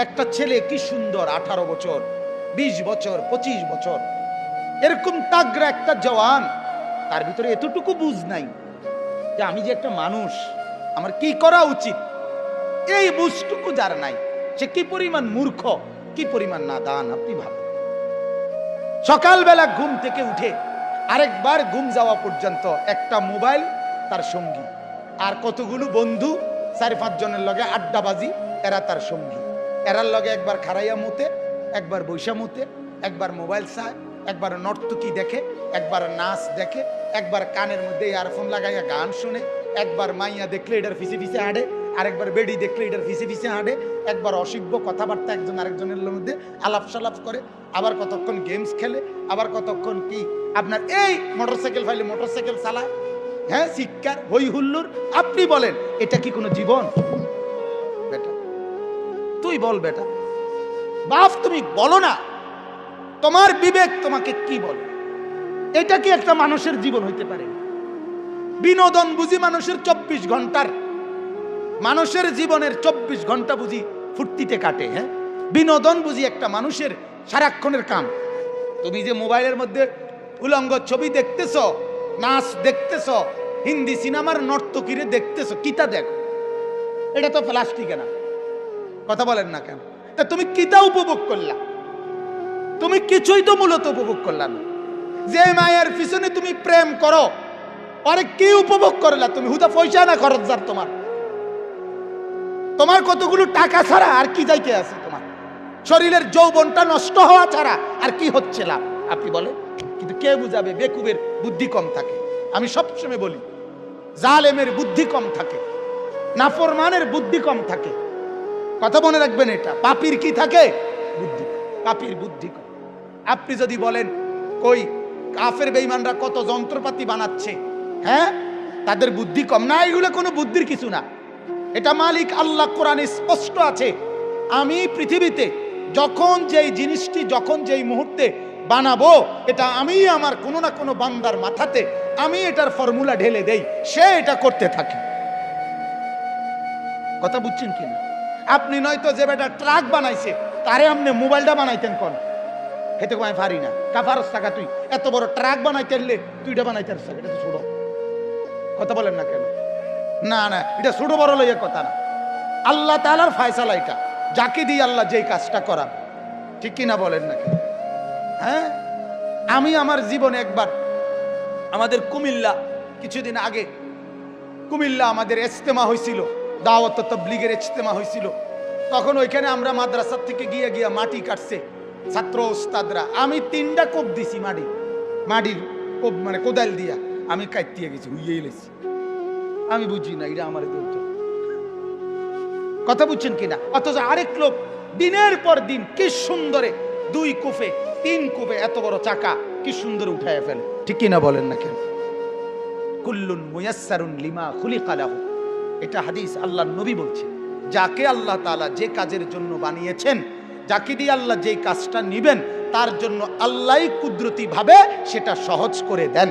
একটা ছেলে কি সুন্দর, 18 বছর, 20 বছর, 25 বছর, এরকম তাগড়া একটা জওয়ান, তার ভিতরে এতটুকু বুঝ নাই যে আমি যে একটা মানুষ, আমার কি করা উচিত। এই বুঝটুকু যার নাই, সে কি পরিমাণ মূর্খ, কি পরিমাণ নাদান। আপনি ভাবেন, সকালবেলা ঘুম থেকে উঠে আরেকবার ঘুম যাওয়া পর্যন্ত একটা মোবাইল তার সঙ্গী, আর কতগুলো বন্ধু 4-5 জনের লগে আড্ডাবাজি, এরা তার সঙ্গী। এরার লগে একবার খারাইয়া মতে, একবার বৈশা মতে, একবার মোবাইল চায়, একবার নর্তকী দেখে, একবার নাচ দেখে, একবার কানের মধ্যে ইয়ারফোন লাগাইয়া গান শুনে, একবার মাইয়া দেখলে এটার ফিসে ফিসে হাঁটে, আরেকবার বেডি দেখলে এটার ফিসে ফিসে হাঁটে, একবার অসভ্য কথাবার্তা একজন আরেকজনের মধ্যে আলাপ সালাপ করে, আবার কতক্ষণ গেমস খেলে, আবার কতক্ষণ কি আপনার এই মোটরসাইকেল ফাইলে মোটরসাইকেল চালায়, হ্যাঁ, শিক্ষার হই হুল্লুর। আপনি বলেন এটা কি কোনো জীবন? বেটা তুই বল, বেটা বাপ তুমি বলো না, তোমার বিবেক তোমাকে কি বলে? এটা কি একটা মানুষের জীবন হইতে পারে? বিনোদন বুঝি মানুষের 24 ঘন্টার, মানুষের জীবনের 24 ঘন্টা বুঝি ফুর্তিতে কাটে, হ্যাঁ? বিনোদন বুঝি একটা মানুষের সারাক্ষণের কাম। তুমি যে মোবাইলের মধ্যে উলঙ্গ ছবি দেখতেছ, নাচ দেখতেছ, হিন্দি সিনেমার নর্তকীরে দেখতেছ, কিতা দেখো? এটা তো প্লাস্টিকে না, কথা বলেন না কেন? তা তুমি কিতা উপভোগ করলা? তুমি কিছুই তো মূলত উপভোগ করলা না। যে মায়ের পিছনে তুমি প্রেম করো, আরে কি উপভোগ করলা তুমি? হুদা পয়সা না খরচ যার তোমার, তোমার কতগুলো টাকা ছাড়া আর কি যাইতে আছে? তোমার শরীরের যৌবনটা নষ্ট হওয়া ছাড়া আর কি হচ্ছে লাভ? আপনি বলেন। কিন্তু কে বুঝাবে? বেকুবের বুদ্ধি কম থাকে। আমি সবসময় বলি, জালেমের বুদ্ধি কম থাকে, নাফরমানের বুদ্ধি কম থাকে। কথা মনে রাখবেন, এটা পাপীর কি থাকে? বুদ্ধি। পাপীর বুদ্ধি কম। আপনি যদি বলেন কই কাফের বেঈমানরা কত যন্ত্রপাতি বানাচ্ছে, হ্যাঁ, তাদের বুদ্ধি কম না? এগুলো কোনো বুদ্ধির কিছু না। এটা মালিক আল্লাহ কোরআনে স্পষ্ট আছে, আমি পৃথিবীতে যখন যেই জিনিসটি যখন যেই মুহূর্তে বানাবো, এটা আমি আমার কোনো না কোনো বান্দার মাথাতে আমি এটার ফর্মুলা ঢেলে দেই, সে এটা করতে থাকে। কথা বুঝছেন কিনা? আপনি নয়তো যে বেটা ট্রাক বানাইছে তারে আপনি মোবাইলটা বানাইতেন কোন? হেতে কমায় পারি না, কাফারস টাকা তুই এত বড় ট্রাক বানাইতে এলে তুইটা বানাইতে পারছ, এটা তো ছোট। কথা বলেন না কেন? না না, এটা ছোট বড় লইয়া কথা না, আল্লাহ তাআলার ফয়সালা এটা, যাকে দিয়ে আল্লাহ যেই কাজটা করান। ঠিক কিনা বলেন নাকি? হ্যাঁ, আমি আমার জীবনে একবার আমাদের কুমিল্লা, কিছুদিন আগে কুমিল্লা আমাদের ইজতেমা হয়েছিল, দাওয়াত তাবলীগের ইজতেমা হয়েছিল। তখন ওইখানে আমরা মাদ্রাসা থেকে গিয়ে গিয়ে মাটি কাটছে ছাত্র ওস্তাদরা। আমি 3টা কোপ দিছি, মাটির কোপ, মানে কোদাল দিয়া আমি কাটতে গেছি, হুইয়ে এলেছি। আমি বুঝি না এটা আমার দৌড়। কথা বুঝছেন কিনা? অথচ আরেক লোক দিনের পর দিন কি সুন্দরে 2 কোপে 3 কোপে এত বড় চাকা কি সুন্দর উঠায় ফেলে। ঠিক কিনা বলেন না কেন? কুল্লুন মুয়াসসারুন লিমা খুলিকা লাহু, এটা হাদিস, আল্লাহর নবী বলছে, যাকে আল্লাহ তাআলা যে কাজের জন্য বানিয়েছেন, যাকে দিয়ে আল্লাহ যেই কাজটা নিবেন, তার জন্য আল্লাহই কুদরতি ভাবে সেটা সহজ করে দেন।